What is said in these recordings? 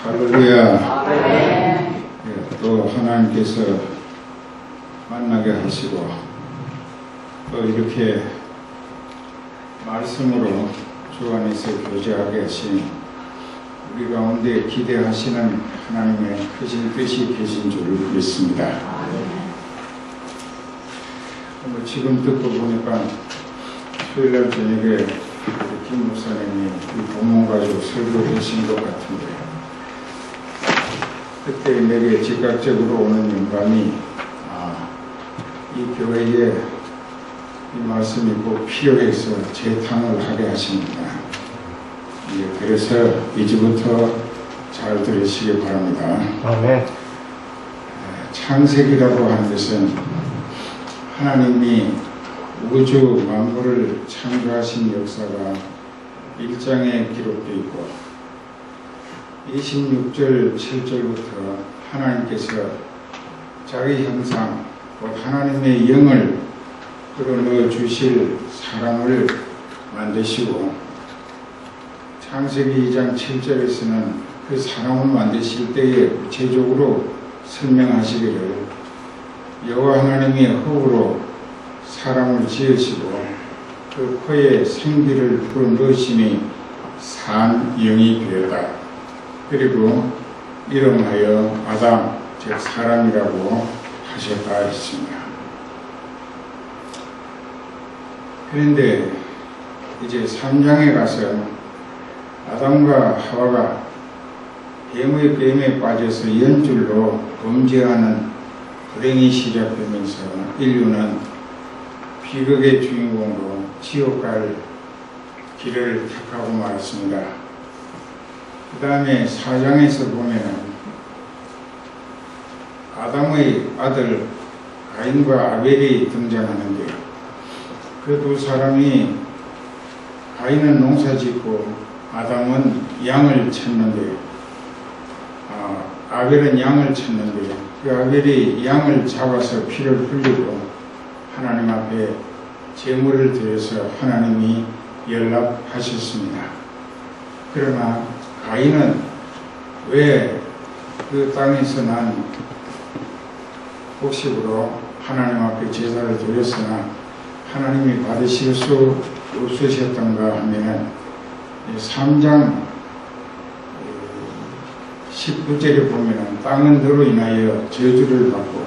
할렐루야. 또 하나님께서 만나게 하시고 또 이렇게 말씀으로 주 안에서 교제하게 하시니 우리 가운데 기대하시는 하나님의 크신 뜻이 계신 줄 믿습니다. 지금 듣고 보니까 수요일날 저녁에 김 목사님이 이 본문 가지고 설교를 하신 것 같은데, 그때 내게 즉각적으로 오는 영감이 이 교회에 이 말씀이 꼭 필요해서 재탕을 하게 하십니다. 그래서 이제부터 잘 들으시기 바랍니다. 아멘. 창세기라고 하는 것은 하나님이 우주 만물을 창조하신 역사가 1장에 기록되어 있고 26절 7절부터 하나님께서 자기 형상 곧 하나님의 영을 끌어넣어 주실 사람을 만드시고, 창세기 2장 7절에서는 그 사람을 만드실 때에 구체적으로 설명하시기를 여호와 하나님이 흙으로 사람을 지으시고 그 코에 생기를 불어넣으시니 산 영이 되었다. 그리고 이름하여 아담 즉 사람이라고 하셨다 했습니다. 그런데 이제 3장에 가서 아담과 하와가 뱀의 뱀에 빠져서 연줄로 범죄하는 불행이 시작되면서 인류는 비극의 주인공으로 지옥 갈 길을 택하고 말았습니다. 그 다음에 4장에서 보면 아담의 아들 가인과 아벨이 등장하는데, 그 두 사람이 가인은 농사 짓고 아담은 양을 쳤는데, 아벨은 양을 쳤는데 그 아벨이 양을 잡아서 피를 흘리고 하나님 앞에 제물을 드려서 하나님이 연락하셨습니다. 그러나 가인은 왜 그 땅에서 난 곡식으로 하나님 앞에 제사를 드렸으나 하나님이 받으실 수 없으셨던가 하면 3장 19절에 보면 땅은 너로 인하여 저주를 받고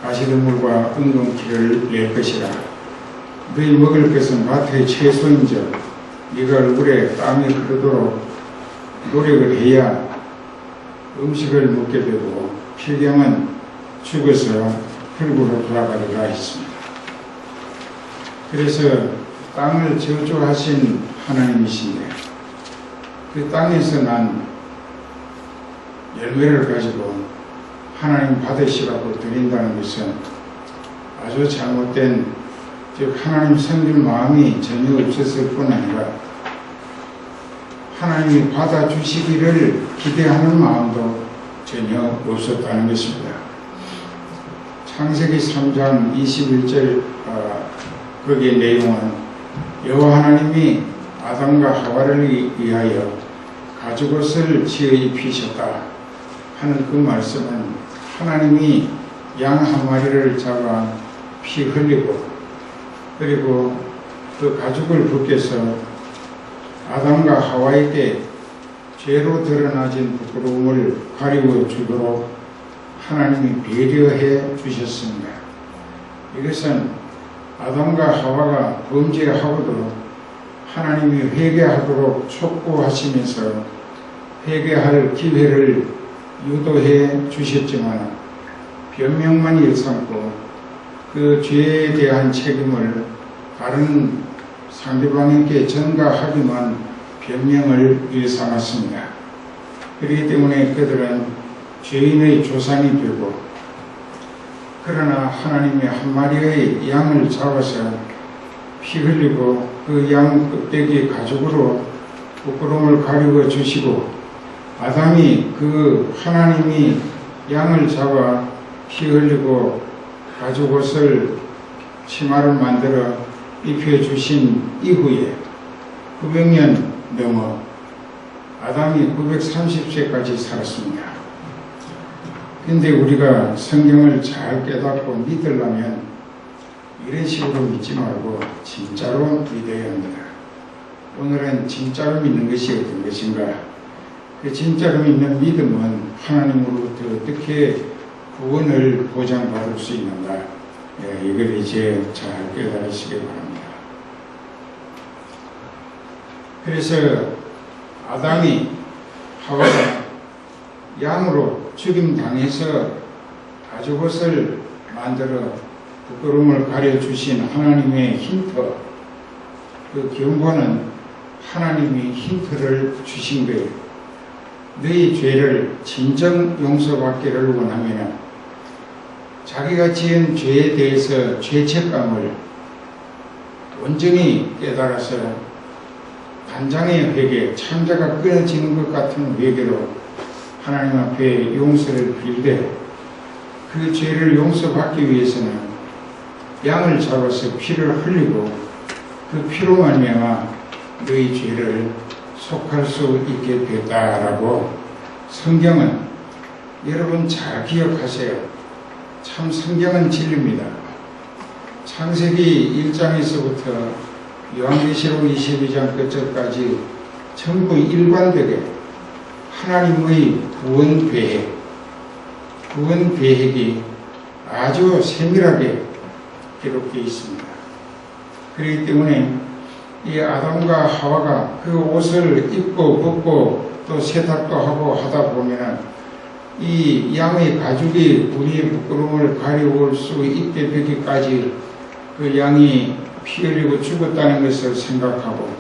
가시덤불과 은금키를 낼 것이라. 너희 먹을 것은 밭의 채소인즉 네가 얼굴에 땀이 흐르도록 노력을 해야 음식을 먹게 되고 필경은 죽어서 흙으로 돌아가리라 했습니다. 그래서 땅을 저주하신 하나님이신데 그 땅에서 난 열매를 가지고 하나님 받으시라고 드린다는 것은 아주 잘못된, 즉 하나님 섬길 마음이 전혀 없었을 뿐 아니라 하나님이 받아주시기를 기대하는 마음도 전혀 없었다는 것입니다. 창세기 3장 21절 거기의 내용은 여호와 하나님이 아담과 하와를 위하여 가죽옷을 지어 입히셨다 하는 그 말씀은 하나님이 양 한 마리를 잡아 피 흘리고 그리고 그 가죽을 벗겨서 아담과 하와에게 죄로 드러나진 부끄러움을 가리워 주도록 하나님이 배려해 주셨습니다. 이것은 아담과 하와가 범죄하고도 하나님이 회개하도록 촉구하시면서 회개할 기회를 유도해 주셨지만 변명만 일삼고 그 죄에 대한 책임을 다른 상대방에게 전가하기만 변명을 일삼았습니다. 그렇기 때문에 그들은 죄인의 조상이 되고, 그러나 하나님이 한 마리의 양을 잡아서 피 흘리고 그 양 껍데기 가죽으로 부끄러움을 가리워 주시고, 아담이 그 하나님이 양을 잡아 피 흘리고 가죽옷을 치마를 만들어 입혀주신 이후에 900년 넘어 아담이 930세까지 살았습니다. 근데 우리가 성경을 잘 깨닫고 믿으려면 이런 식으로 믿지 말고 진짜로 믿어야 합니다. 오늘은 진짜로 믿는 것이 어떤 것인가? 그 진짜로 믿는 믿음은 하나님으로부터 어떻게 구원을 보장받을 수 있는가? 이걸 이제 잘 깨달으시기 바랍니다. 그래서 아담이 하와가 양으로 죽임당해서 가죽옷을 만들어 부끄러움을 가려주신 하나님의 힌트, 그 경고는 하나님이 힌트를 주신 거예요. 너희 죄를 진정 용서받기를 원하면 자기가 지은 죄에 대해서 죄책감을 온전히 깨달아서 단장의 회개, 창자가 끊어지는 것 같은 회개로 하나님 앞에 용서를 빌되 그 죄를 용서받기 위해서는 양을 잡아서 피를 흘리고 그 피로 말미암아 너희 죄를 속할 수 있게 됐다라고 성경은 여러분 잘 기억하세요. 참 성경은 진리입니다. 창세기 1장에서부터 요한계시록 22장 끝절까지 전부 일관되게 하나님의 구원 계획이 아주 세밀하게 기록되어 있습니다. 그렇기 때문에 이 아담과 하와가 그 옷을 입고 벗고 또 세탁도 하고 하다 보면 이 양의 가죽이 우리의 부끄러움을 가려올 수 있게 되기까지 그 양이 피 흘리고 죽었다는 것을 생각하고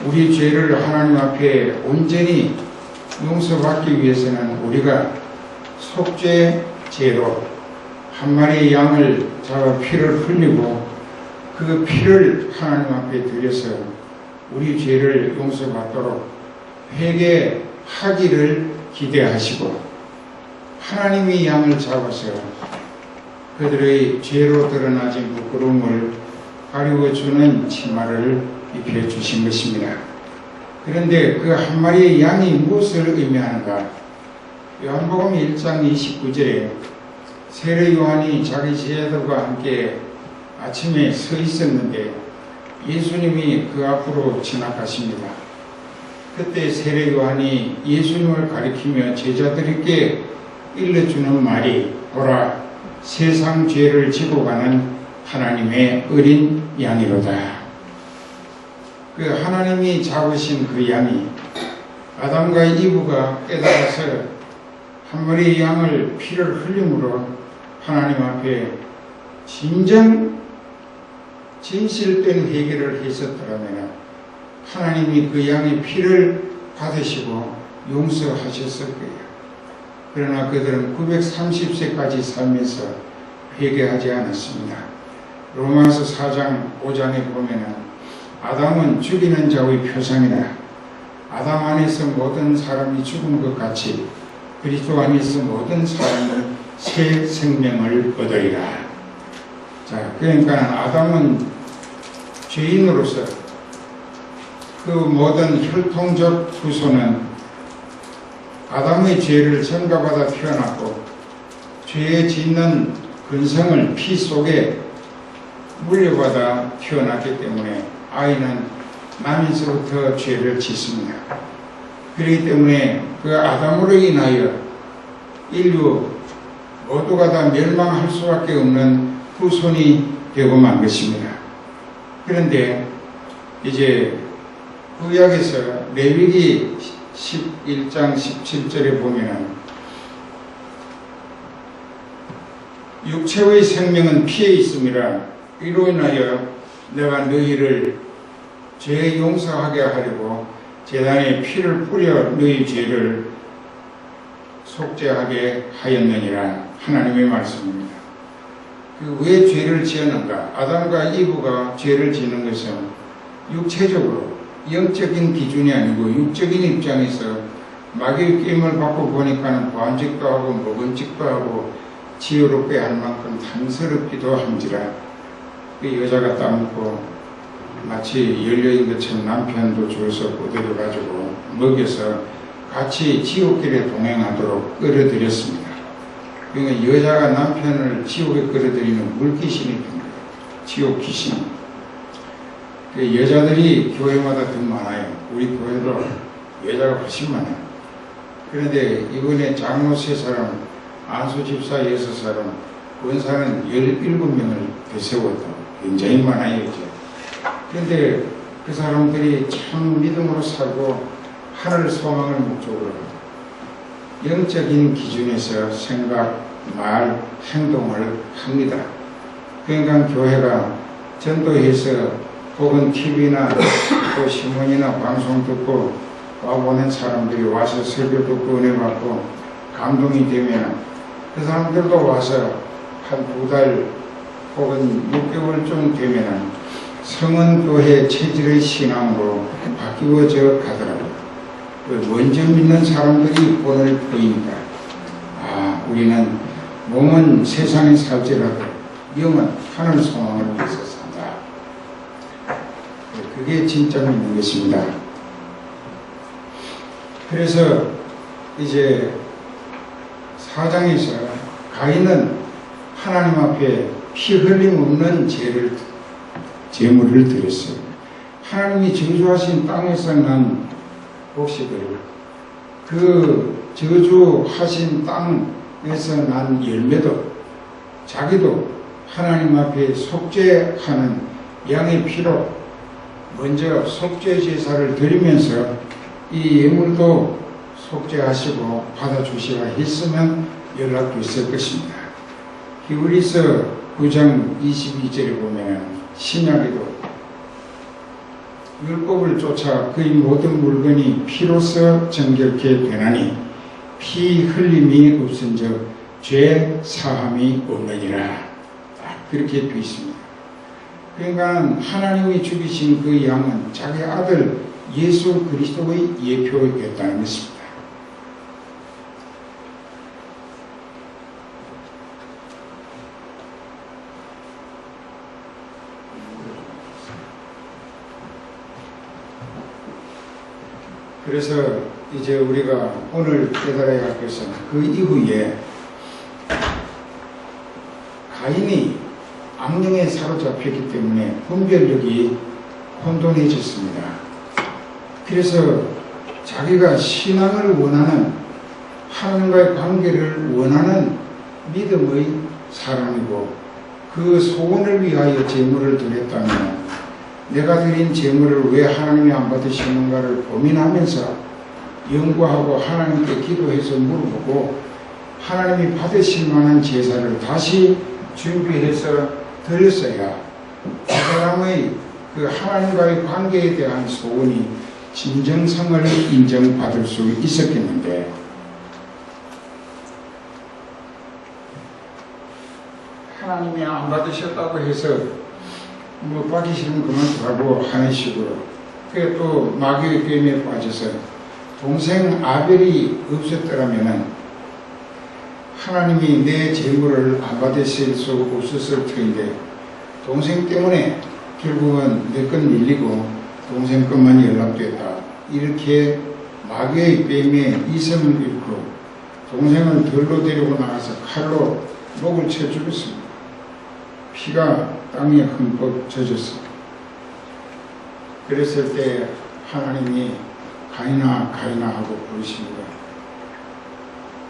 우리 죄를 하나님 앞에 온전히 용서받기 위해서는 우리가 속죄제로 한 마리의 양을 잡아 피를 흘리고 그 피를 하나님 앞에 드려서 우리 죄를 용서받도록 회개하기를 기대하시고 하나님이 양을 잡아서 그들의 죄로 드러나진 부끄러움을 가리워주는 치마를 입혀주신 것입니다. 그런데 그 한 마리의 양이 무엇을 의미하는가? 요한복음 1장 29절에 세례 요한이 자기 제자들과 함께 아침에 서 있었는데 예수님이 그 앞으로 지나가십니다. 그때 세례 요한이 예수님을 가리키며 제자들에게 일러주는 말이 보라 세상 죄를 지고 가는 하나님의 어린 양이로다. 그 하나님이 잡으신 그 양이 아담과 이브가 깨달아서 한 마리의 양을 피를 흘림으로 하나님 앞에 진실된 회개를 했었더라면 하나님이 그 양의 피를 받으시고 용서하셨을 거예요. 그러나 그들은 930세까지 살면서 회개하지 않았습니다. 로마서 4장 5장에 보면 아담은 죽이는 자의 표상이라 아담 안에서 모든 사람이 죽은 것 같이 그리스도 안에서 모든 사람은 새 생명을 얻으리라. 자, 그러니까 아담은 죄인으로서 그 모든 혈통적 후손은 아담의 죄를 전가받아 태어났고 죄에 짓는 근성을 피 속에 물려받아 태어났기 때문에 아이는 나면서부터 죄를 짓습니다. 그렇기 때문에 그 아담으로 인하여 인류 모두가 다 멸망할 수밖에 없는 후손이 되고 만 것입니다. 그런데 이제 구약에서 레위기 11장 17절에 보면 육체의 생명은 피에 있음이라 이로 인하여 내가 너희를 죄 용서하게 하려고 제단에 피를 뿌려 너희 죄를 속죄하게 하였느니라. 하나님의 말씀입니다. 왜 죄를 지었는가? 아담과 이브가 죄를 지는 것은 육체적으로 영적인 기준이 아니고 육적인 입장에서 마귀의 게임을 받고 보니까는 보암직도 하고 먹은직도 하고 지혜롭게 할 만큼 탐스럽기도 함지라 그 여자가 따먹고 마치 열려인 것처럼 남편도 주워서 꼬드려가지고 먹여서 같이 지옥길에 동행하도록 끌어들였습니다. 그러니까 여자가 남편을 지옥에 끌어들이는 물귀신이 된 거예요. 지옥 귀신. 그 여자들이 교회마다 더 많아요. 우리 교회도 여자가 훨씬 많아요. 그런데 이번에 장로 3사람, 안수 집사 6사람, 권사는 17명을 되세웠다고. 굉장히 많아요, 이제. 그런데 그 사람들이 참 믿음으로 살고 하늘 소망을 목적으로 영적인 기준에서 생각, 말, 행동을 합니다. 그러니까 교회가 전도해서 혹은 TV나 또 신문이나 방송 듣고 와보는 사람들이 와서 설교 듣고 은혜 받고 감동이 되면 그 사람들도 와서 한 2달 혹은 6개월쯤 되면 성은교회 체질의 신앙으로 바뀌어져 가더라고요. 먼저 믿는 사람들이 오늘 보이니까 우리는 몸은 세상에 살지라도 영은 하늘 소망을 위해서 산다. 그게 진짜 믿는 것입니다. 그래서 이제 4장에서 가인은 하나님 앞에 피 흘림 없는 제물을 드렸어요. 하나님이 저주하신 땅에서 난 곡식을 그 저주하신 땅에서 난 열매도 자기도 하나님 앞에 속죄하는 양의 피로 먼저 속죄 제사를 드리면서 이 예물도 속죄하시고 받아주시라 했으면 연락도 있을 것입니다. 히브리서 9장 22절에 보면 신약에도 율법을 쫓아 그의 모든 물건이 피로서 정결케 되나니 피 흘림이 없은즉 죄 사함이 없느니라. 그렇게 되어 있습니다. 그러니까 하나님이 죽이신 그 양은 자기 아들 예수 그리스도의 예표였다는 것입니다. 그래서 이제 우리가 오늘 깨달아야 할 것은 그 이후에 가인이 악령에 사로잡혔기 때문에 분별력이 혼돈해졌습니다. 그래서 자기가 신앙을 원하는 하나님과의 관계를 원하는 믿음의 사람이고 그 소원을 위하여 제물을 드렸다면 내가 드린 제물을 왜 하나님이 안 받으시는가를 고민하면서 연구하고 하나님께 기도해서 물어보고 하나님이 받으실 만한 제사를 다시 준비해서 드렸어야 그 사람의 그 하나님과의 관계에 대한 소원이 진정성을 인정받을 수 있었겠는데 하나님이 안 받으셨다고 해서 받기 싫으면 그만두라고 하는 식으로 그게 또 마귀의 게임에 빠져서 동생 아벨이 없었더라면 하나님이 내 제물을 안 받으실 수 없었을 터인데 동생 때문에 결국은 내 건 밀리고 동생 것만 연락됐다. 이렇게 마귀의 게임에 이성을 잃고 동생을 들로 데리고 나가서 칼로 목을 쳐 죽였습니다. 피가 땅에 흠뻑 젖었습니다. 그랬을 때 하나님이 가인아 가인아 하고 부르십니다.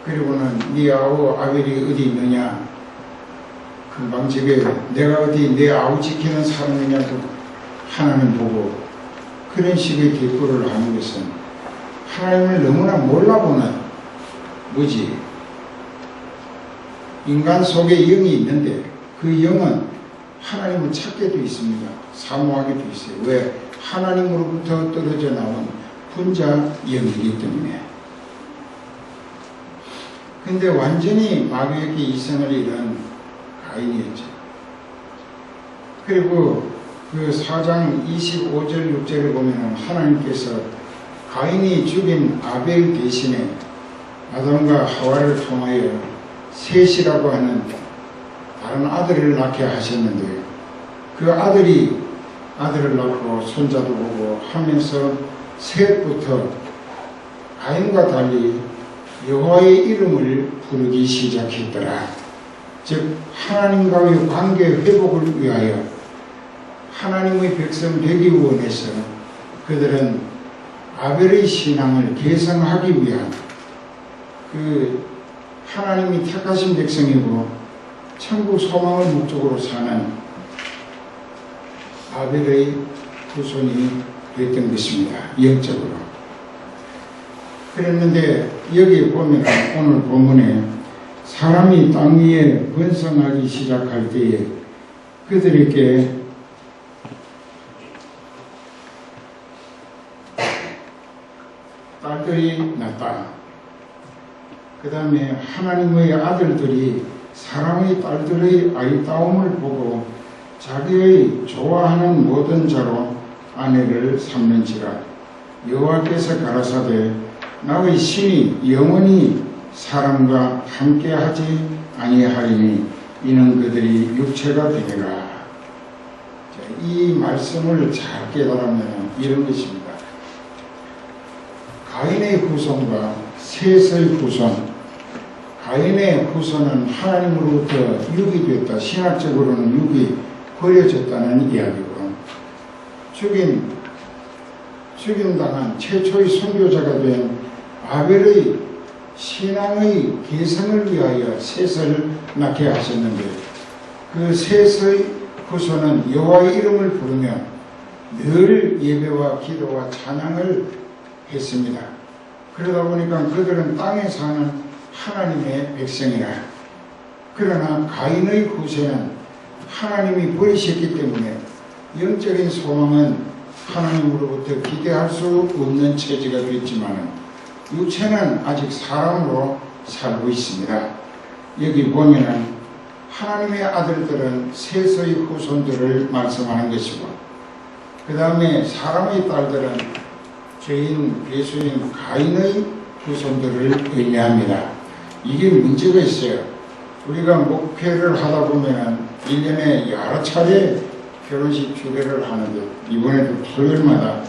그리고는 네 아우 아벨이 어디 있느냐 금방 집에 내가 어디 내 아우 지키는 사람이냐고 하나님 보고 그런 식의 대꾸를 하는 것은 하나님을 너무나 몰라보는 뭐지 인간 속에 영이 있는데 그 영은 하나님을 찾게 되어 있습니다. 사모하게 되어 있어요. 왜? 하나님으로부터 떨어져 나온 분자 영이기 때문에. 근데 완전히 마귀에게 이성을 잃은 가인이었죠. 그리고 그 4장 25절 6절을 보면 하나님께서 가인이 죽인 아벨 대신에 아담과 하와를 통하여 셋이라고 하는 다른 아들을 낳게 하셨는데 그 아들을 낳고 손자도 보고 하면서 셋부터 가인과 달리 여호와의 이름을 부르기 시작했더라. 즉 하나님과의 관계 회복을 위하여 하나님의 백성 되기 원해서 그들은 아벨의 신앙을 개선하기 위한 그 하나님이 택하신 백성이고 천국 소망을 목적으로 사는 아벨의 후손이 됐던 것입니다. 영적으로. 그랬는데 여기 보면 오늘 본문에 사람이 땅 위에 번성하기 시작할 때에 그들에게 딸들이 났다. 그 다음에 하나님의 아들들이 사람의 딸들의 아리따움을 보고 자기의 좋아하는 모든 자로 아내를 삼는지라. 여호와께서 가라사대 나의 신이 영원히 사람과 함께하지 아니하리니 이는 그들이 육체가 되리라. 이 말씀을 잘 깨달으면 이런 것입니다. 가인의 후손과 셋의 후손. 가인의 후손은 하나님으로부터 육이 됐다. 신학적으로는 육이 버려졌다는 이야기고, 죽임당한 최초의 선교자가 된 아벨의 신앙의 개성을 위하여 셋을 낳게 하셨는데, 그 셋의 후손은 여호와의 이름을 부르며 늘 예배와 기도와 찬양을 했습니다. 그러다 보니까 그들은 땅에 사는 하나님의 백성이라. 그러나 가인의 후손은 하나님이 버리셨기 때문에 영적인 소망은 하나님으로부터 기대할 수 없는 처지가 됐지만 육체는 아직 사람으로 살고 있습니다. 여기 보면은 하나님의 아들들은 셋의 후손들을 말씀하는 것이고, 그 다음에 사람의 딸들은 죄인 괴수인 가인의 후손들을 의미합니다. 이게 문제가 있어요. 우리가 목회를 하다 보면은 1년에 여러 차례 결혼식 주례를 하는데, 이번에도 토요일마다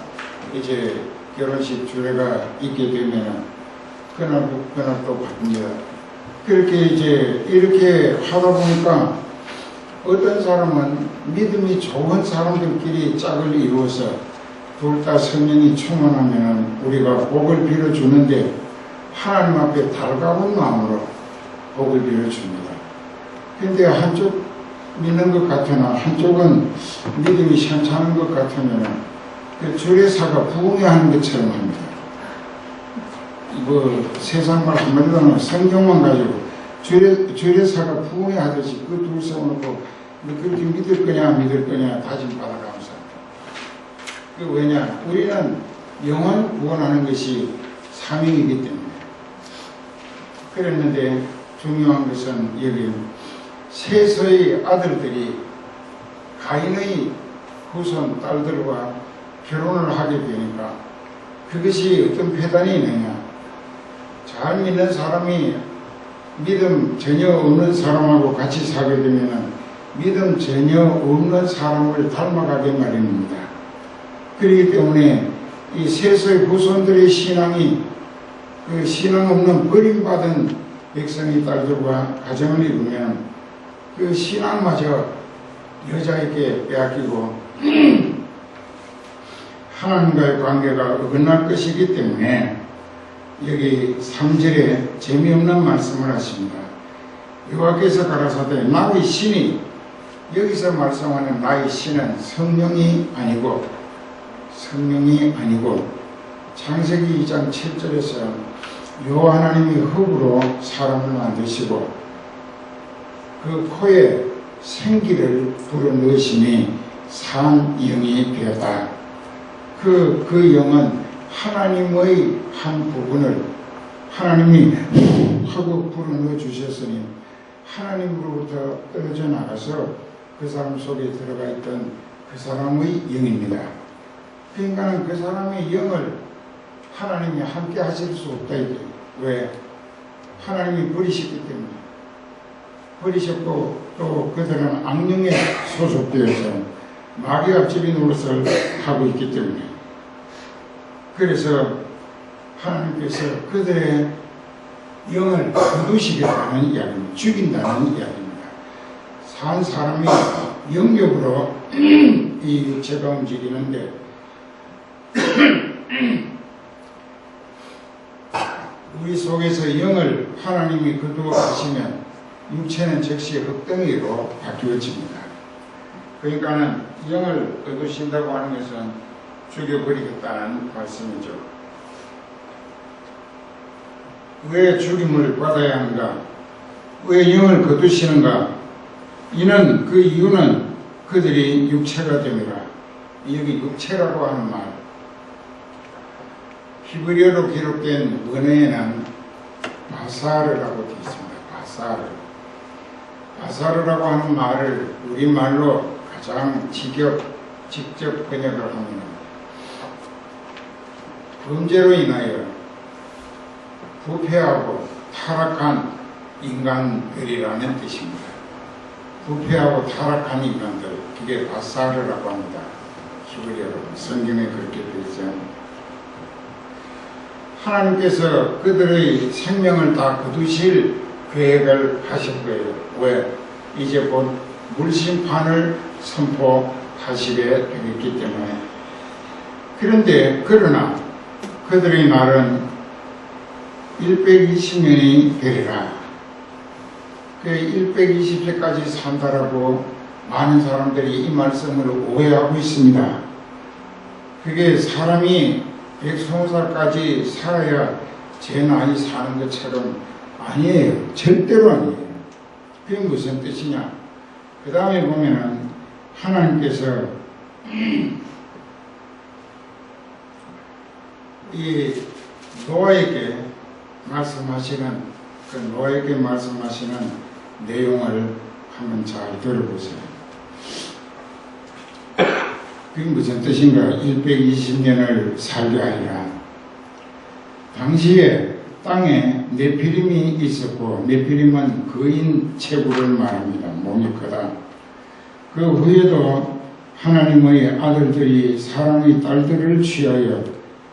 이제 결혼식 주례가 있게 되면은 그날 또 바쁩니다. 그렇게 이제 이렇게 하다 보니까 어떤 사람은 믿음이 좋은 사람들끼리 짝을 이루어서 둘 다 성령이 충만하면 우리가 복을 빌어주는데 하나님 앞에 달가운 마음으로 복을 빌어줍니다. 근데 한쪽 믿는 것 같으나 한쪽은 믿음이 시원찮은 것 같으면 그 주례사가 부흥회하는 것처럼 합니다. 세상말 한마디도 안 하고 성경만 가지고 주례사가 부흥회하듯이 그 둘 세워놓고 너 그렇게 믿을 거냐 다짐 받아가면서. 왜냐? 우리는 영혼 구원하는 것이 사명이기 때문에. 그랬는데 중요한 것은 여기 셋의 아들들이 가인의 후손 딸들과 결혼을 하게 되니까 그것이 어떤 폐단이 있느냐? 잘 믿는 사람이 믿음 전혀 없는 사람하고 같이 살게 되면 믿음 전혀 없는 사람을 닮아가게 마련입니다. 그렇기 때문에 이 셋의 후손들의 신앙이 그 신앙 없는 버림받은 백성의 딸들과 가정을 이루면 그 신앙마저 여자에게 빼앗기고 하나님과의 관계가 어긋날 것이기 때문에 여기 3절에 재미없는 말씀을 하십니다. 여호와께서 가라사대 나의 신이, 여기서 말씀하는 나의 신은 성령이 아니고 창세기 2장 7절에서 여호와 하나님이 흙으로 사람을 만드시고 그 코에 생기를 불어넣으시니 산 영이 되었다. 그 영은 하나님의 한 부분을 하나님이 하고 불어넣어 주셨으니 하나님으로부터 떨어져 나가서 그 사람 속에 들어가 있던 그 사람의 영입니다. 그러니까 그 사람의 영을 하나님이 함께 하실 수 없다. 왜? 하나님이 버리셨기 때문에. 버리셨고 또 그들은 악령에 소속되어서 마귀 앞집이 노릇을 하고 있기 때문에. 그래서 하나님께서 그들의 영을 거두시겠다는 이야기입니다. 죽인다는 이야기입니다. 산 사람이 영역으로 이 육체가 움직이는데 우리 속에서 영을 하나님이 거두어가시면 육체는 즉시 흙덩이로 바뀌어집니다. 그러니까는 영을 거두신다고 하는 것은 죽여버리겠다는 말씀이죠. 왜 죽임을 받아야 하는가? 왜 영을 거두시는가? 이는 그 이유는 그들이 육체가 됨이라. 여기 육체라고 하는 말, 히브리어로 기록된 원어에는 바사르라고 되어 있습니다. 바사르. 바사르라고 하는 말을 우리말로 가장 직접 번역을 합니다. 범죄로 인하여 부패하고 타락한 인간들이라는 뜻입니다. 부패하고 타락한 인간들, 그게 바사르라고 합니다. 히브리어로 성경에 그렇게 되어 있죠. 하나님께서 그들의 생명을 다 거두실 계획을 하실 거예요. 왜? 이제 곧 물심판을 선포하시게 되겠기 때문에. 그러나 그들의 날은 120년이 되리라. 그 120세까지 산다라고 많은 사람들이 이 말씀을 오해하고 있습니다. 그게 사람이 120살까지 살아야 제 나이 사는 것처럼 아니에요. 절대로 아니에요. 그게 무슨 뜻이냐? 그 다음에 보면은 하나님께서 이 노아에게 말씀하시는 그 노아에게 말씀하시는 내용을 한번 잘 들어보세요. 그게 무슨 뜻인가? 120년을 살게 하리라. 당시에 땅에 네피림이 있었고, 네피림은 거인 체구를 말합니다. 몸이 크다. 그 후에도 하나님의 아들들이 사람의 딸들을 취하여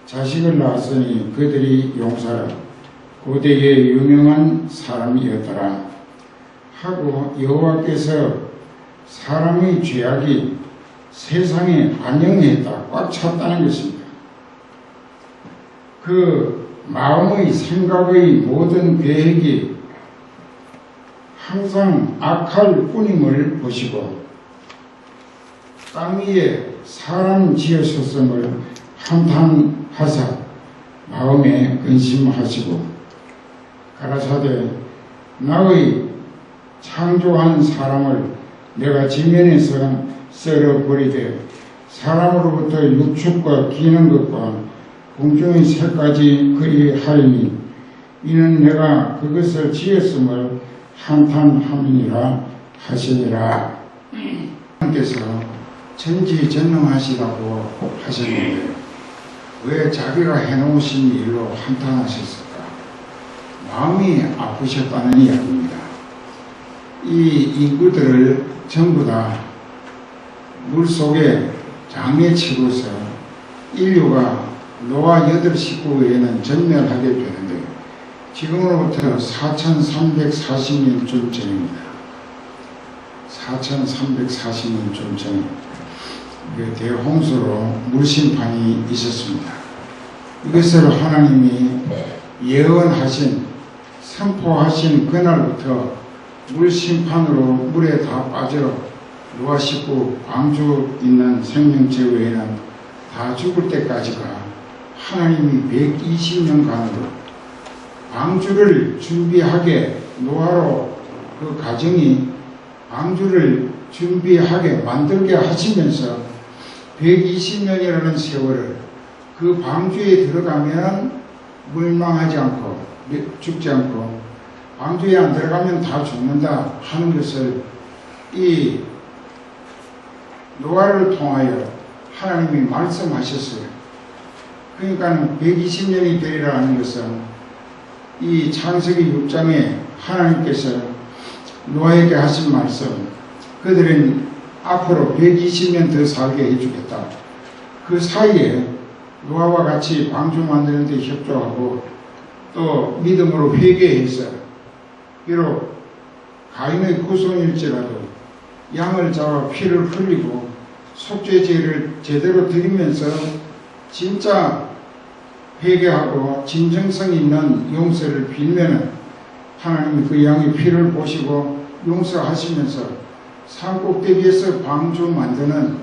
자식을 낳았으니 그들이 용사라. 고대의 유명한 사람이었더라. 하고 여호와께서 사람의 죄악이 세상에 관영했다, 꽉 찼다는 것입니다. 그 마음의 생각의 모든 계획이 항상 악할 뿐임을 보시고 땅 위에 사람 지으셨음을 한탄하사 마음에 근심하시고 가라사대 나의 창조한 사람을 내가 지면에서 썰어버리되 사람으로부터 육축과 기는 것과 공중의 새까지 그리하리니 이는 내가 그것을 지었음을 한탄함이니라 하시니라. 하나님께서 전지전능하시다고 하셨는데 왜 자기가 해놓으신 일로 한탄하셨을까? 마음이 아프셨다는 이야기입니다. 이 인구들을 전부 다 물속에 장애치고서 인류가 노아 8식구 외에는 전멸하게 되는데 지금으로부터 4340년쯤 전입니다. 4340년쯤 전에 그 대홍수로 물심판이 있었습니다. 이것을 하나님이 예언하신, 선포하신 그날부터 물심판으로 물에 다 빠져 노아 식구 방주 있는 생명체 외에는 다 죽을 때까지가 하나님이 120년간으로 방주를 준비하게 노아로 그 가정이 방주를 준비하게 만들게 하시면서 120년이라는 세월을 그 방주에 들어가면 멸망하지 않고 죽지 않고 방주에 안 들어가면 다 죽는다 하는 것을 이 노아를 통하여 하나님이 말씀하셨어요. 그러니까 120년이 되리라는 것은 이 창세기 6장에 하나님께서 노아에게 하신 말씀, 그들은 앞으로 120년 더 살게 해주겠다. 그 사이에 노아와 같이 방주 만드는 데 협조하고 또 믿음으로 회개해서 비록 가인의 후손일지라도 양을 잡아 피를 흘리고 속죄제를 제대로 드리면서 진짜 회개하고 진정성 있는 용서를 빌면은 하나님이 그 양의 피를 보시고 용서하시면서 산꼭대기에서 방주 만드는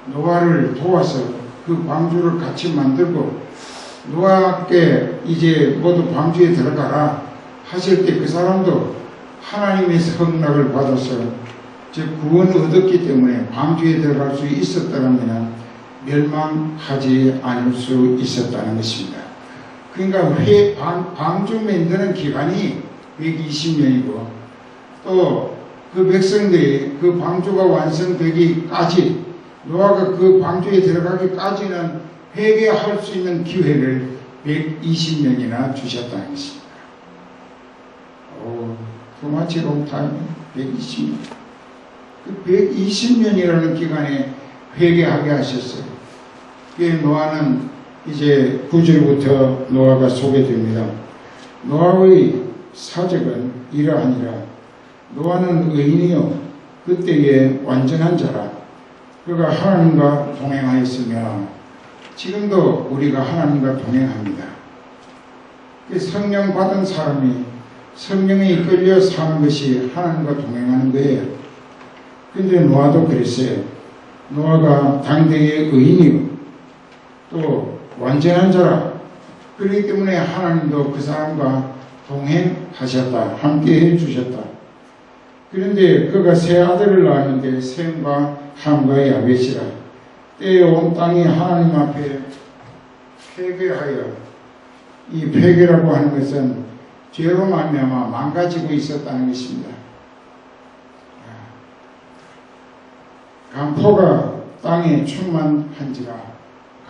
노아를 도와서 그 방주를 같이 만들고 노아께 이제 모두 방주에 들어가라 하실 때 그 사람도 하나님의 성락을 받아서 즉 구원을 얻었기 때문에 방주에 들어갈 수 있었다면 멸망하지 않을 수 있었다는 것입니다. 그러니까 방주 만드는 기간이 120년이고 또 그 백성들이 그 방주가 완성되기까지 노아가 그 방주에 들어가기까지는 회개할 수 있는 기회를 120년이나 주셨다는 것입니다. 그마치 롱타임 120년. 그 120년이라는 기간에 회개하게 하셨어요. 그 노아는 이제 9절부터 노아가 소개됩니다. 노아의 사적은 이러하니라. 노아는 의인이요 그때의 완전한 자라. 그가 하나님과 동행하였으며 지금도 우리가 하나님과 동행합니다. 그 성령 받은 사람이 성령에 이끌려 사는 것이 하나님과 동행하는 거예요. 근데 노아도 그랬어요. 노아가 당대의 의인이요 또 완전한 자라. 그렇기 때문에 하나님도 그 사람과 동행하셨다. 함께 해주셨다. 그런데 그가 세 아들을 낳았는데 셈과 함과 야벳이라. 때에 온 땅이 하나님 앞에 폐괴하여, 이 폐괴라고 하는 것은 죄로 말미암아 망가지고 있었다는 것입니다. 강포가 땅에 충만한지라.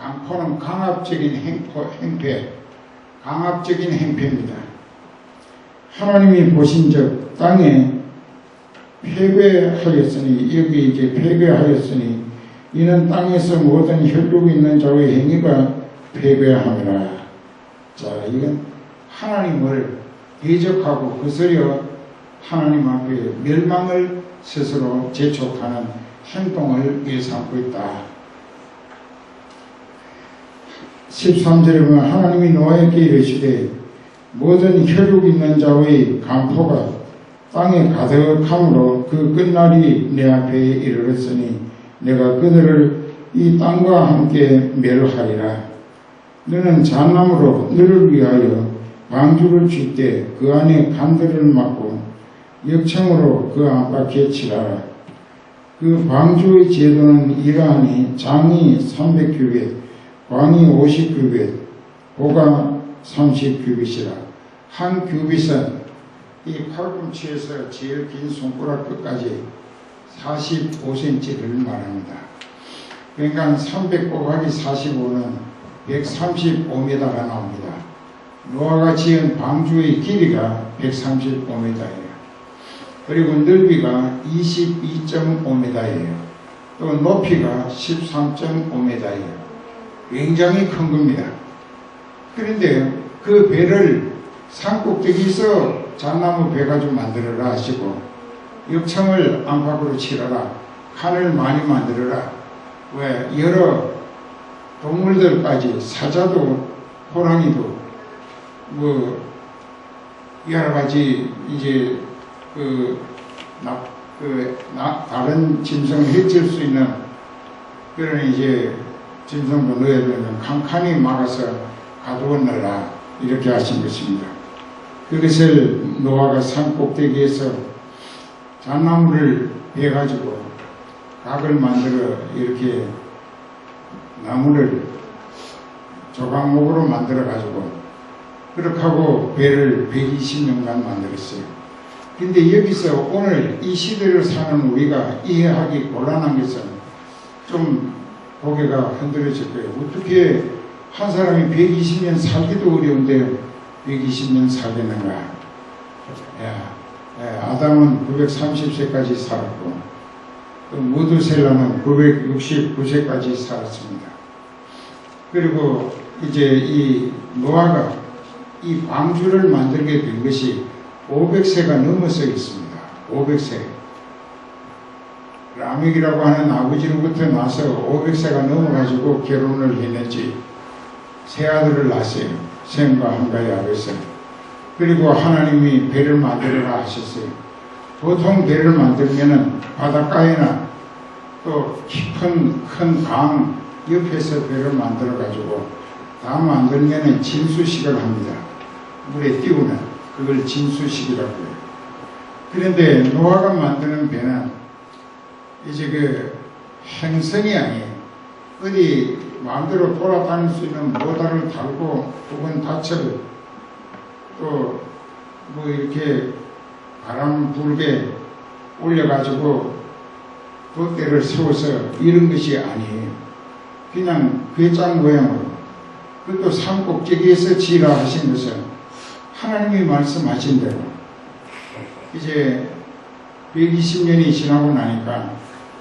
강포는 강압적인 행패, 강압적인 행패입니다. 하나님이 보신즉 땅에 폐괴하였으니, 여기 이제 폐괴하였으니 이는 땅에서 모든 혈육이 있는 자의 행위가 폐괴함이라. 자, 이건 하나님을 대적하고 거스려 하나님 앞에 멸망을 스스로 재촉하는 행동을 일삼고 있다. 13절에 보면 하나님이 노아에게 이르시되 모든 혈육 있는 자의 강포가 땅에 가득함으로 그 끝날이 내 앞에 이르렀으니 내가 그들을 이 땅과 함께 멸하리라. 너는 잣나무로 너를 위하여 방주를 칠 때 그 안에 간들을 막고 역청으로 그 안팎에 칠하라. 그 방주의 제도는 이러하니 장이 300규빗, 광이 50규빗, 고가 30규빗이라. 한 규빗은 이 팔꿈치에서 제일 긴 손가락 끝까지 45cm를 말합니다. 그러니까 300 곱하기 45는 135m가 나옵니다. 노아가 지은 방주의 길이가 135m예요. 그리고 넓이가 22.5m예요. 또 높이가 13.5m예요. 굉장히 큰 겁니다. 그런데 그 배를 산꼭대기에서 잣나무 배 가지고 만들어라 하시고 역청을 안팎으로 칠하라. 칸을 많이 만들어라. 왜? 여러 동물들까지 사자도 호랑이도 뭐 여러 가지 이제 다른 짐승을 해칠 수 있는 그런 이제 짐승도 넣어야 되는 칸칸이 막아서 가두어 넣어라. 이렇게 하신 것입니다. 그것을 노아가 산 꼭대기에서 잣나무를 베가지고 각을 만들어 이렇게 나무를 조각목으로 만들어가지고 그렇게 하고 배를 120년간 만들었어요. 근데 여기서 오늘 이 시대를 사는 우리가 이해하기 곤란한 것은 좀 고개가 흔들어질 거예요. 어떻게 한 사람이 120년 살기도 어려운데 120년 살겠는가? 아담은 930세까지 살았고 또 무드셀라는 969세까지 살았습니다. 그리고 이제 이 노아가 이 방주를 만들게 된 것이 500세가 넘어서 있습니다. 500세. 라멕이라고 하는 아버지로부터 나서 500세가 넘어가지고 결혼을 했는지 세 아들을 낳았어요. 셈과 함과의 아베스. 그리고 하나님이 배를 만들어라 하셨어요. 보통 배를 만들면은 바닷가에나 또 깊은 큰 강 옆에서 배를 만들어 가지고 다 만들면은 진수식을 합니다. 물에 띄우는 그걸 진수식이라고 해요. 그런데 노아가 만드는 배는 이제 그 행성이 아니에요. 어디 마음대로 돌아다닐 수 있는 모다를 달고 혹은 다처를 또 뭐 이렇게 바람 불게 올려가지고 돛대를 세워서 이런 것이 아니에요. 그냥 괴짝 모양으로. 그것도 산 꼭대기에서 지으라 하신 것은 하나님이 말씀하신 대로 이제 120년이 지나고 나니까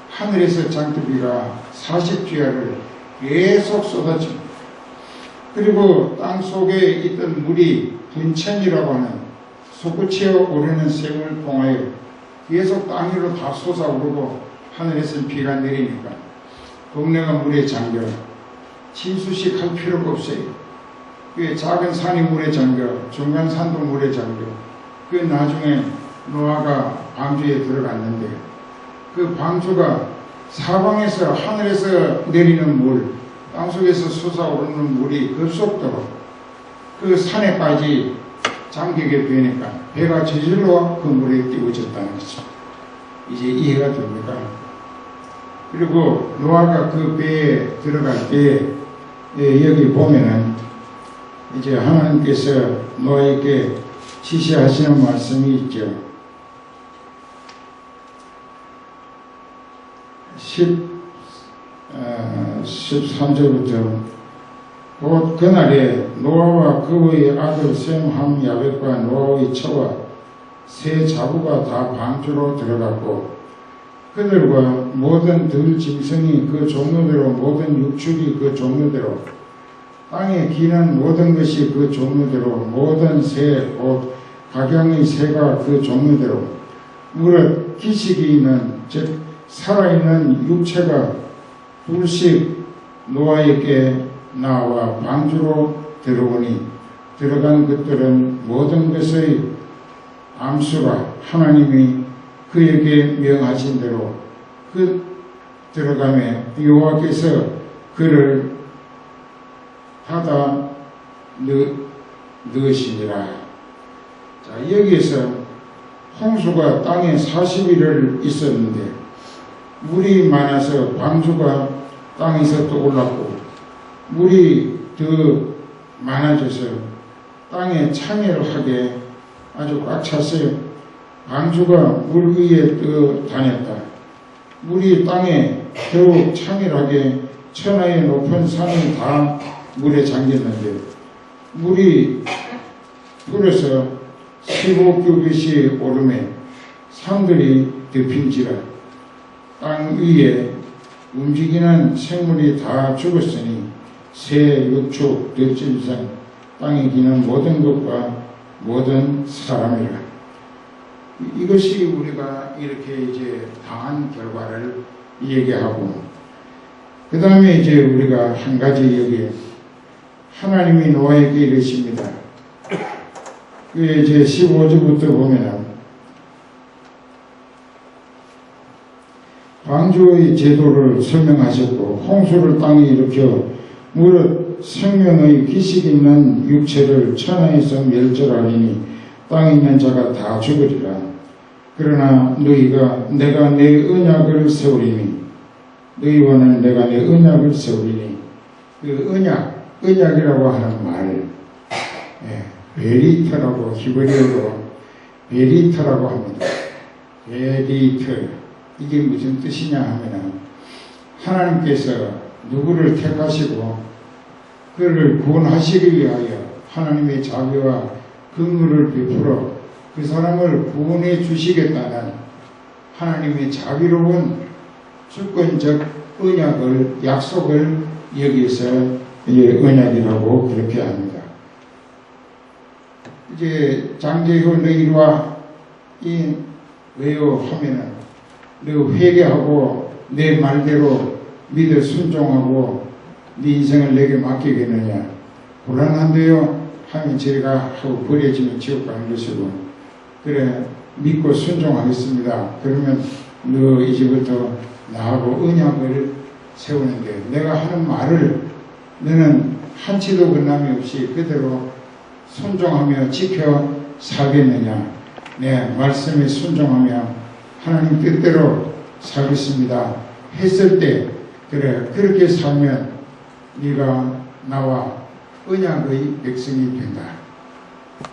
하늘에서 장대비가 40주야를 계속 쏟아집니다. 그리고 땅 속에 있던 물이 분천이라고 하는 솟구치어 오르는 샘을 통하여 계속 땅 위로 다 솟아오르고 하늘에서 비가 내리니까 동네가 물에 잠겨 진수식 할 필요가 없어요. 그 작은 산이 물에 잠겨 중간 산도 물에 잠겨 그 나중에 노아가 방주에 들어갔는데 그 방주가 사방에서 하늘에서 내리는 물 땅속에서 솟아오르는 물이 급속도로 그 산에까지 잠기게 되니까 배가 저절로 그 물에 띄워졌다는 거죠. 이제 이해가 됩니까? 그리고 노아가 그 배에 들어갈 때 여기 보면은 이제 하나님께서 노아에게 지시하시는 말씀이 있죠. 13절부터 곧 그날에 노아와 그의 아들 셈, 함, 야벳과 노아의 처와 세 자부가 다 방주로 들어갔고 그들과 모든 들 짐승이 그 종류대로 모든 육축이 그 종류대로 땅에 기는 모든 것이 그 종류대로 모든 새, 곧 각양의 새가 그 종류대로 무릇 기식이 있는 즉 살아있는 육체가 둘씩 노아에게 나와 방주로 들어오니 들어간 것들은 모든 것의 암수가 하나님이 그에게 명하신 대로 그 들어가매 여호와께서 그를 닫아 넣으시니라. 자, 여기에서 홍수가 땅에 40일을 있었는데 물이 많아서 방주가 땅에서 떠올랐고 물이 더 많아져서 땅에 참여하게 아주 꽉 찼어요. 방주가 물 위에 떠 다녔다. 물이 땅에 더욱 참여하게 천하의 높은 산이 다 물에 잠겼는데 물이 불어서 15규빗이 오르매 산들이 덮인지라. 땅 위에 움직이는 생물이 다 죽었으니 새, 육축, 득짐승, 땅에 기는 모든 것과 모든 사람이라. 이것이 우리가 이렇게 이제 당한 결과를 얘기하고, 그 다음에 이제 우리가 한 가지 여기에 하나님이 노아에게 이르십니다. 그게 이제 15절부터 보면은 방주의 제도를 설명하셨고, 홍수를 땅에 일으켜 무릇 생명의 기식 있는 육체를 천하에서 멸절하리니 땅에 있는 자가 다 죽으리라. 그러나 너희가 내가 내 언약을 세우리니 너희와는 내가 내 언약을 세우리니 그 언약이라고 하는 말 베리터라고 히브리어로 베리터라고 합니다. 베리터 이게 무슨 뜻이냐 하면은 하나님께서 누구를 택하시고 그를 구원하시기 위하여 하나님의 자비와 긍휼을 베풀어 그 사람을 구원해 주시겠다는 하나님의 자비로운 주권적 언약을 약속을 여기서 언약이라고 그렇게 합니다. 이제 장제후 너희와 이 왜요 하면은 너 회개하고 내 말대로 믿어 순종하고 네 인생을 내게 맡기겠느냐? 불안한데요 하면 저희가 하고 버려지면 지옥 가는 것이고, 그래 믿고 순종하겠습니다. 그러면 너 이제부터 나하고 언약을 세우는데 내가 하는 말을 너는 한치도 변함이 없이 그대로 순종하며 지켜 살겠느냐? 네, 말씀에 순종하며 하나님 뜻대로 살겠습니다 했을 때, 그래 그렇게 살면 네가 나와 언약의 백성이 된다.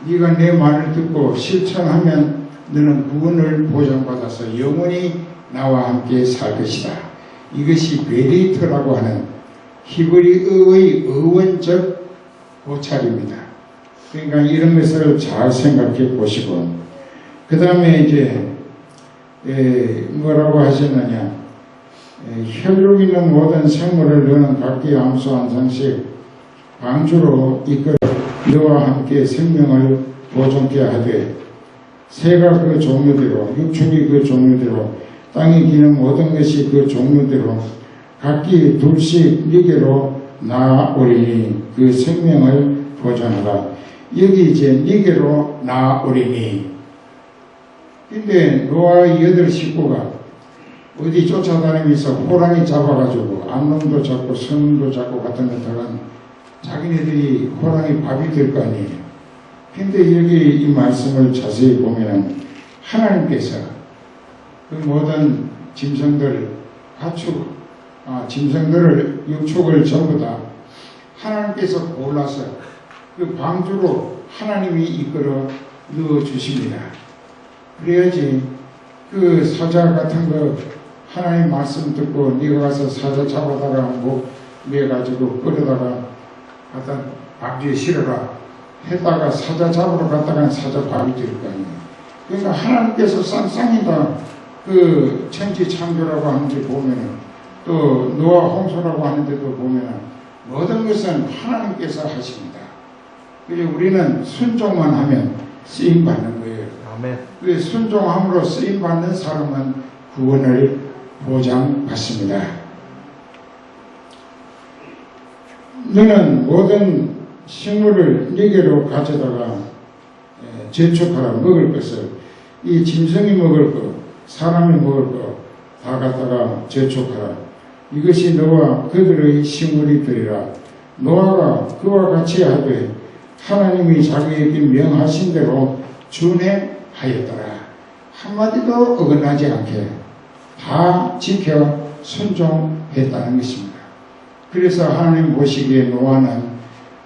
네가 내 말을 듣고 실천하면 너는 구원을 보장받아서 영원히 나와 함께 살 것이다. 이것이 베리터라고 하는 히브리어의 어원적 고찰입니다. 그러니까 이런 것을 잘 생각해 보시고, 그 다음에 이제 뭐라고 하셨느냐? 혈육 있는 모든 생물을 너는 각기 암수 한 상씩 방주로 이끌어 너와 함께 생명을 보존케 하되, 새가 그 종류대로, 육축이 그 종류대로, 땅에 기는 모든 것이 그 종류대로 각기 둘씩 네게로 나아오리니 그 생명을 보존하라. 여기 이제 네게로 나아오리니. 근데 노아의 8 식구가 어디 쫓아다니면서 호랑이 잡아가지고 암놈도 잡고 성도 잡고 같은 데다가 자기네들이 호랑이 밥이 될 거 아니에요. 근데 여기 이 말씀을 자세히 보면 하나님께서 그 모든 짐승들, 가축, 짐승들을, 육축을 전부 다 하나님께서 골라서 그 방주로 하나님이 이끌어 넣어 주십니다. 그래야지 그 사자 같은 거 하나님 말씀 듣고 네가 가서 사자 잡아다가 목 매가지고 끌어다가 갖다 방주에 실어라 했다가 사자 잡으러 갔다가 사자 밥이 될 거 아니에요. 그러니까 하나님께서 쌍쌍이 다 그 천지 창조라고 하는데 보면은, 또 노아 홍수라고 하는데도 보면은 모든 것은 하나님께서 하십니다. 그래서 우리는 순종만 하면 쓰임 받는 거예요. 아멘. 그 순종함으로 쓰임 받는 사람은 구원을 보장받습니다. 너는 모든 식물을 네게로 가져다가 저축하라. 먹을 것을, 이 짐승이 먹을 것, 사람이 먹을 것 다 갖다가 저축하라. 이것이 너와 그들의 식물이 되리라. 노아가 그와 같이 하되 하나님이 자기에게 명하신 대로 준행하였더라. 한마디도 어긋나지 않게 다 지켜 순종했다는 것입니다. 그래서 하나님 보시기에 노아는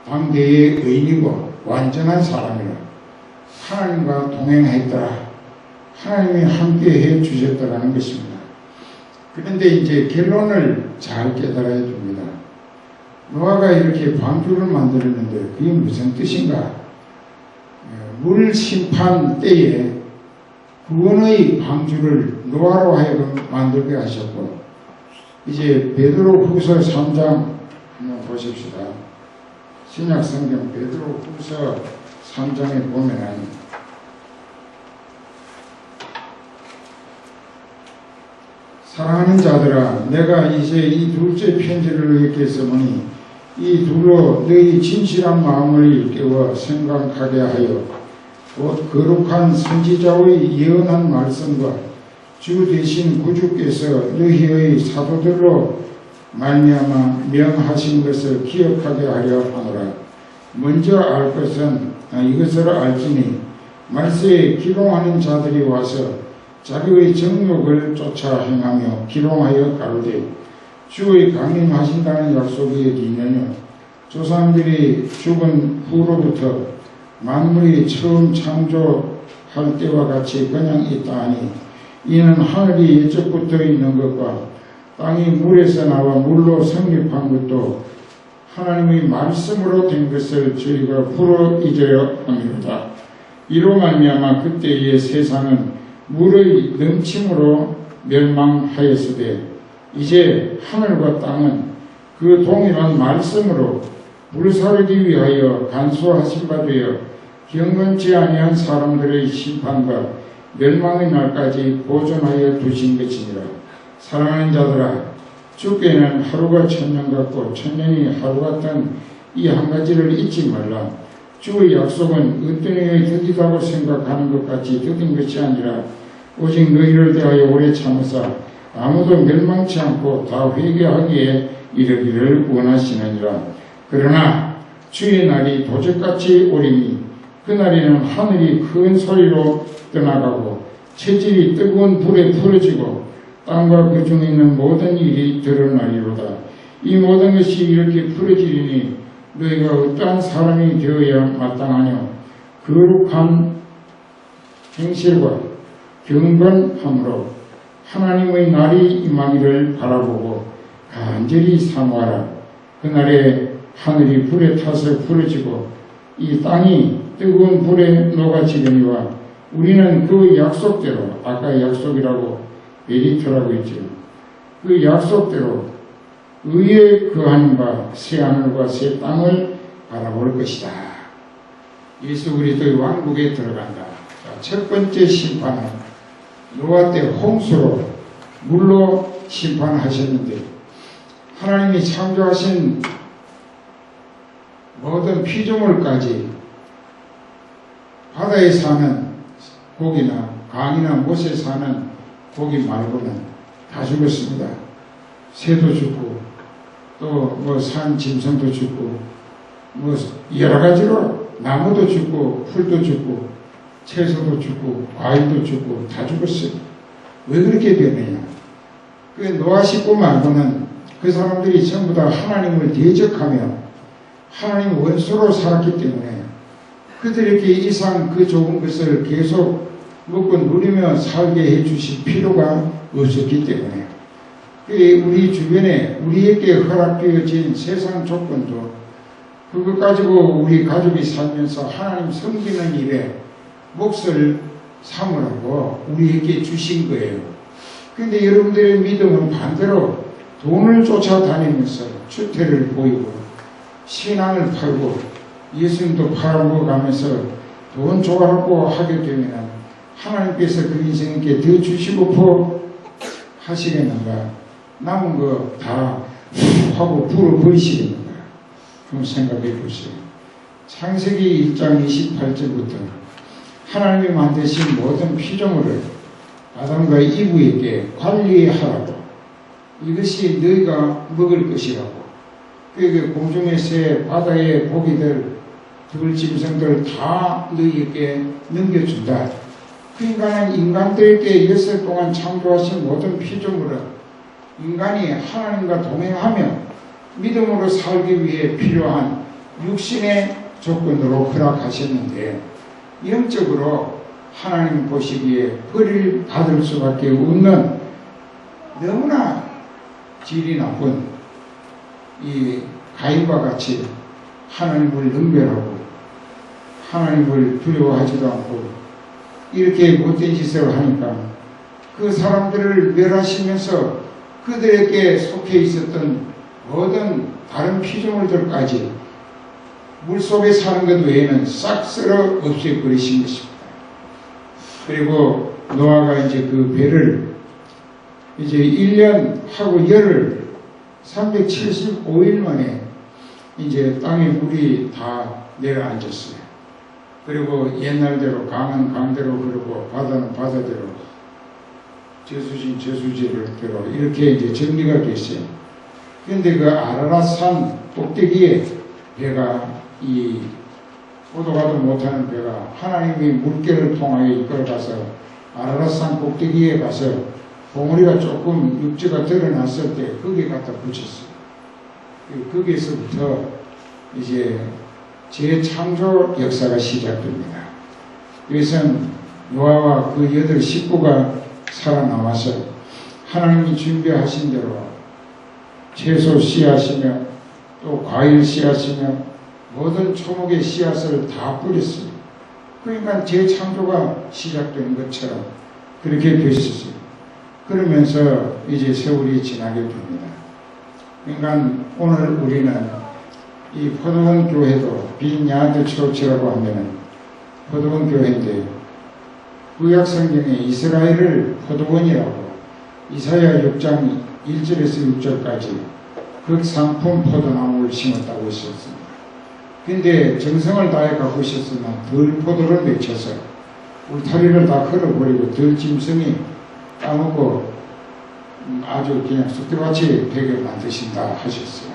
당대의 의인이고 완전한 사람이라 하나님과 동행했더라. 하나님이 함께 해 주셨다는 것입니다. 그런데 이제 결론을 잘 깨달아야 됩니다. 노아가 이렇게 방주를 만들었는데 그게 무슨 뜻인가? 물 심판 때에 구원의 방주를 노아로 하여금 만들게 하셨고, 이제 베드로 후서 3장 한번 보십시다. 신약 성경 베드로 후서 3장에 보면은 사랑하는 자들아, 내가 이제 이 둘째 편지를 너희에게 써보니 이 둘로 너희 진실한 마음을 일깨워 생각하게 하여 곧 거룩한 선지자의 예언한 말씀과 주 대신 구주께서 너희의 사도들로 말미암아 명하신 것을 기억하게 하려 하노라. 먼저 알 것은 이것을 알지니 말세에 기롱하는 자들이 와서 자기의 정욕을 쫓아 행하며 기롱하여 가로되 주의 강림하신다는 약속이 어디 있느냐. 조상들이 죽은 후로부터 만물이 처음 창조할 때와 같이 그냥 있다 하니 이는 하늘이 예적부터 있는 것과 땅이 물에서 나와 물로 성립한 것도 하나님의 말씀으로 된 것을 저희가 풀어 잊어야 합니다. 이로 말미암아 그때의 세상은 물의 넘침으로 멸망하였으되 이제 하늘과 땅은 그 동일한 말씀으로 불사르기 위하여 간수하신 바 되어 경건치 아니한 사람들의 심판과 멸망의 날까지 보존하여 두신 것이니라. 사랑하는 자들아, 주께는 하루가 천년 같고 천년이 하루 같은 이 한 가지를 잊지 말라. 주의 약속은 어떤 이의 더디다고 생각하는 것 같이 더딘 것이 아니라 오직 너희를 대하여 오래 참으사 아무도 멸망치 않고 다 회개하기에 이르기를 원하시느니라. 그러나 주의 날이 도적같이 오리니 그날에는 하늘이 큰 소리로 떠나가고 체질이 뜨거운 불에 풀어지고 땅과 그 중에 있는 모든 일이 드러나리로다. 이 모든 것이 이렇게 풀어지리니 너희가 어떠한 사람이 되어야 마땅하뇨. 거룩한 행실과 경건함으로 하나님의 날이 임하기를 바라보고 간절히 사모하라. 그날에 하늘이 불에 타서 풀어지고 이 땅이 뜨거운 불에 녹아지려니와 우리는 그 약속대로, 아까 약속이라고 메리트라고 했죠. 그 약속대로 의에 거하는 바 새 하늘과 새 땅을 바라볼 것이다. 예수 그리스도의 왕국에 들어간다. 자, 첫 번째 심판은 노아 때 홍수로 물로 심판하셨는데 하나님이 창조하신 모든 피조물까지 바다에 사는 고기나 강이나 못에 사는 고기 말고는 다 죽었습니다. 새도 죽고 또 뭐 산 짐승도 죽고 뭐 여러 가지로 나무도 죽고 풀도 죽고 채소도 죽고 과일도 죽고 다 죽었어요. 왜 그렇게 되느냐? 그 노아 식구 말고는 그 사람들이 전부 다 하나님을 대적하며 하나님 원수로 살았기 때문에 그들에게 이상 그 좋은 것을 계속 먹고 누리며 살게 해주실 필요가 없었기 때문에 우리 주변에 우리에게 허락되어진 세상 조건도 그것 가지고 우리 가족이 살면서 하나님 섬기는 일에 몫을 삼으라고 우리에게 주신 거예요. 그런데 여러분들의 믿음은 반대로 돈을 쫓아다니면서 추태를 보이고 신앙을 팔고 예수님도 팔아먹어가면서 돈 좋아하고 하게 되면 하나님께서 그 인생에게 더 주시고 하시겠는가? 남은 거 다 하고 불어버리시겠는가? 그럼 생각해 보세요. 창세기 1장 28절부터 하나님이 만드신 모든 피조물을 아담과 이브에게 관리하라고, 이것이 너희가 먹을 것이라고, 그 공중의 새, 바다의 고기들, 들짐승들 다 너희에게 넘겨준다. 그러니까 인간들에게 역사 동안 창조하신 모든 피조물은 인간이 하나님과 동행하며 믿음으로 살기 위해 필요한 육신의 조건으로 허락하셨는데 영적으로 하나님 보시기에 벌을 받을 수밖에 없는 너무나 질이 나쁜 이 가인과 같이 하나님을 능멸하고 하나님을 두려워하지도 않고 이렇게 못된 짓을 하니까 그 사람들을 멸하시면서 그들에게 속해 있었던 모든 다른 피조물들까지 물속에 사는 것 외에는 싹 쓸어 없애버리신 것입니다. 그리고 노아가 이제 그 배를 이제 1년 하고 열흘 375일 만에 이제 땅에 물이 다 내려앉았어요. 그리고 옛날대로 강은 강대로 흐르고 바다는 바다대로 저수진 저수지대로 이렇게 이제 정리가 됐어요. 그런데 그 아라랏산 꼭대기에 배가 이 오도가도 못하는 배가 하나님이 물결을 통하여 이끌어가서 아라랏산 꼭대기에 가서 봉우리가 조금 육지가 드러났을 때 거기에 갖다 붙였어요. 거기에서부터 이제 재창조 역사가 시작됩니다. 이것은 노아와 그 8 식구가 살아남아서 하나님이 준비하신 대로 채소 씨앗이며 또 과일 씨앗이며 모든 초목의 씨앗을 다 뿌렸어요. 그러니까 재창조가 시작된 것처럼 그렇게 됐었어요. 그러면서 이제 세월이 지나게 됩니다. 그러니까 오늘 우리는 이 포도원 교회도 빈야드 처치라고 하면은 포도원 교회인데 구약 성경에 이스라엘을 포도원이라고 이사야 6장 1절에서 6절까지 극상품 포도나무를 심었다고 했었습니다. 근데 정성을 다해 가꾸셨으나 덜 포도를 맺혀서 울타리를 다 걸어버리고 덜 짐승이 따먹고 아주 그냥 쑥대밭이 되게 만드신다 하셨어요.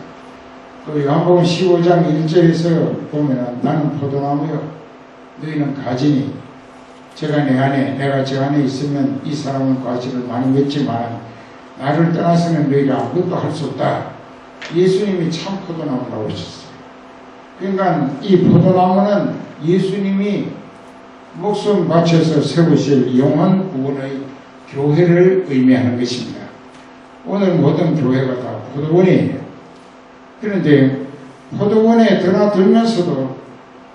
또 요한복음 15장 1절에서 보면 나는 포도나무요 너희는 가지니 제가 내 안에 내가 저 안에 있으면 이 사람은 가지를 많이 맺지만 나를 떠나서는 너희가 아무것도 할 수 없다. 예수님이 참 포도나무라고 하셨어요. 그러니까 이 포도나무는 예수님이 목숨 바쳐서 세우실 영원 구원의 교회를 의미하는 것입니다. 오늘 모든 교회가 다 포도원이에요. 그런데 포도원에 드나들면서도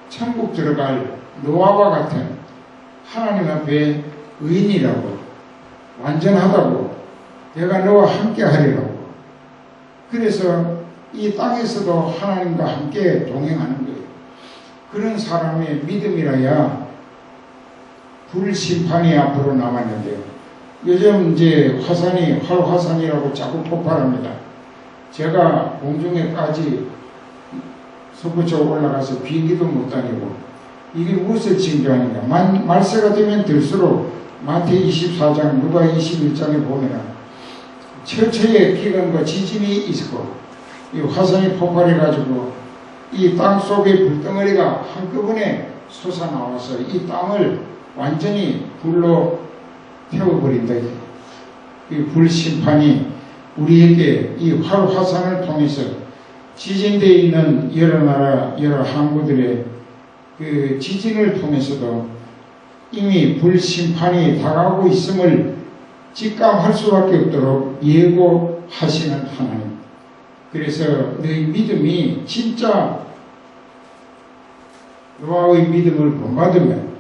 천국 들어갈 노아와 같은 하나님 앞에 의인이라고 완전하다고 내가 너와 함께 하리라고 그래서 이 땅에서도 하나님과 함께 동행하는 거예요. 그런 사람의 믿음이라야 불심판이 앞으로 남았는데 요즘 이제 화산이 활화산이라고 자꾸 폭발합니다. 제가 공중에까지 석부 쪽 올라가서 비행기도 못 다니고 이게 무엇을 징조하는가? 말세가 되면 들수록 마태이 24장 누가 21장에 보면 철저의 기근과 지진이 있고 이 화산이 폭발해가지고 이 땅 속의 불덩어리가 한꺼번에 솟아나와서 이 땅을 완전히 불로 태워버린다. 이 불심판이 우리에게 이 활화산을 통해서 지진되어 있는 여러 나라 여러 항구들의 그 지진을 통해서도 이미 불심판이 다가오고 있음을 직감할 수밖에 없도록 예고하시는 하나님. 그래서 너희 믿음이 진짜 노아의 믿음을 본받으면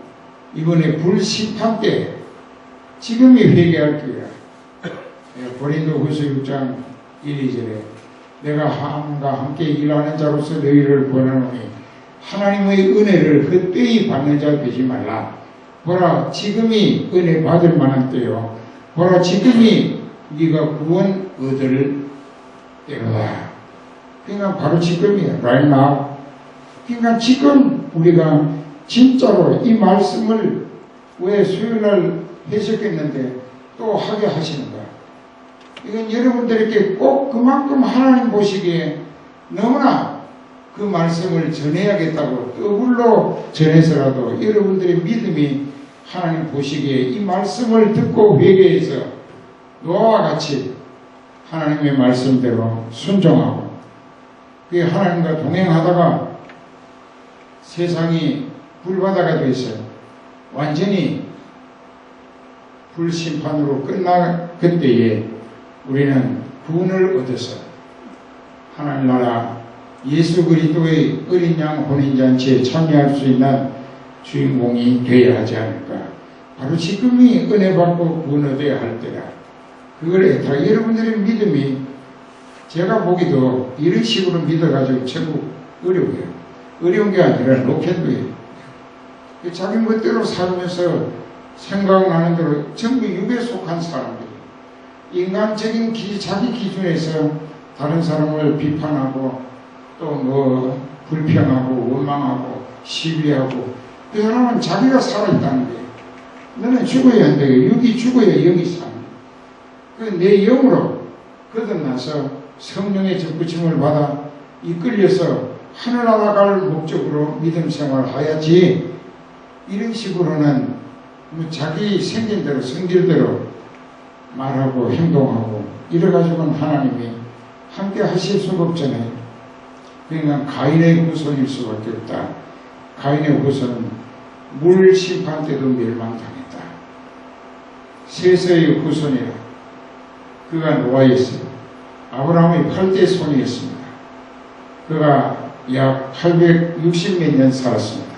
이번에 불심판 때 지금이 회개할 때야. 고린도후서 6장 1, 2절에 내가 하나님과 함께 일하는 자로서 너희를 권하노니 하나님의 은혜를 헛되이 받는 자 되지 말라. 보라 지금이 은혜 받을 만한 때요. 보라 지금이 네가 구원 얻을 때로다. 그러니까 바로 지금이야. right now. 그러니까 지금 우리가 진짜로 이 말씀을 왜 수요일날 해석했는데 또 하게 하시는 거야. 이건 여러분들에게 꼭 그만큼 하나님 보시기에 너무나 그 말씀을 전해야겠다고 더불로 전해서라도 여러분들의 믿음이 하나님 보시기에 이 말씀을 듣고 회개해서 노아와 같이 하나님의 말씀대로 순종하고 그 하나님과 동행하다가 세상이 불바다가 되어서 완전히 불심판으로 끝나 그때에 우리는 구원을 얻어서 하나님 나라 예수 그리스도의 어린 양 혼인잔치에 참여할 수 있는 주인공이 되어야 하지 않을까. 바로 지금이 은혜 받고 구원 얻어야 할 때라. 그걸 다 여러분들의 믿음이 제가 보기도 이런 식으로 믿어가지고 전부 어려워요. 어려운 게 아니라 로켓도예요. 자기 멋대로 살면서 생각나는 대로 전부 육에 속한 사람들. 인간적인 자기 기준에서 다른 사람을 비판하고 또 뭐 불평하고 원망하고 시비하고 그 사람은 자기가 살아있다는 거예요. 너는 죽어야 한다. 육이 죽어야 영이 사는 거예요. 내 영으로 거듭나서 성령의 접붙임을 받아 이끌려서 하늘나라 갈 목적으로 믿음 생활하야지 이런 식으로는 뭐 자기 생긴 대로 성질대로 말하고 행동하고 이래가지고는 하나님이 함께 하실 수가 없잖아요. 그러니까 가인의 후손일 수밖에 없다. 가인의 후손은 물 심판 때도 멸망당했다. 셋의 후손이라. 그가 노아였어요. 아브라함의 8대 손이었습니다. 그가 약 860몇 년 살았습니다.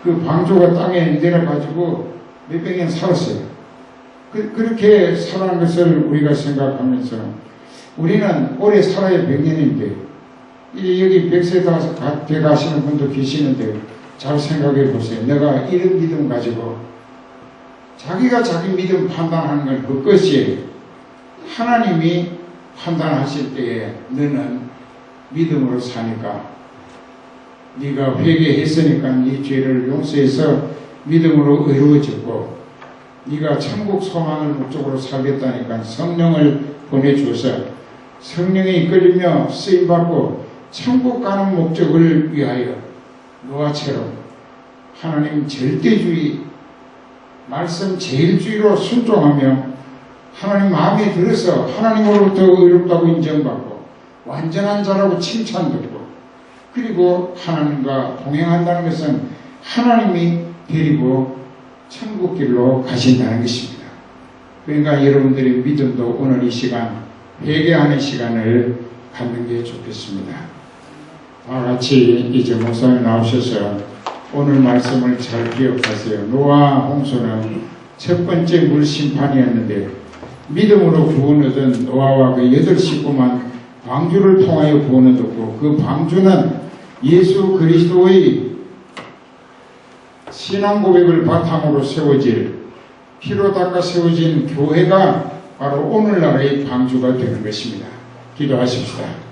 그 방조가 땅에 내려가지고 몇백 년 살았어요. 그렇게 살아난 것을 우리가 생각하면서 우리는 오래 살아야 100년인데 여기 100세 돼 가시는 분도 계시는데 잘 생각해 보세요. 내가 이런 믿음 가지고 자기가 자기 믿음 판단하는 건 그것이 하나님이 판단하실 때에 너는 믿음으로 사니까 네가 회개했으니까 네 죄를 용서해서 믿음으로 의로워졌고 네가 천국 소망을 목적으로 살겠다니까 성령을 보내줘서 성령이 이끌리며 쓰임받고 천국 가는 목적을 위하여 노아처럼 하나님 절대주의 말씀 제일주의로 순종하며 하나님 마음에 들어서 하나님으로부터 의롭다고 인정받고 완전한 자라고 칭찬받고 그리고 하나님과 동행한다는 것은 하나님이 데리고 천국길로 가신다는 것입니다. 그러니까 여러분들의 믿음도 오늘 이 시간 회개하는 시간을 갖는 게 좋겠습니다. 다 같이 이제 목사님 나오셔서 오늘 말씀을 잘 기억하세요. 노아 홍수는 첫 번째 물 심판이었는데 믿음으로 구원 얻은 노아와 그 8식구만 방주를 통하여 구원 얻었고 그 방주는 예수 그리스도의 신앙 고백을 바탕으로 세워질 피로 닦아 세워진 교회가 바로 오늘날의 방주가 되는 것입니다. 기도하십시다.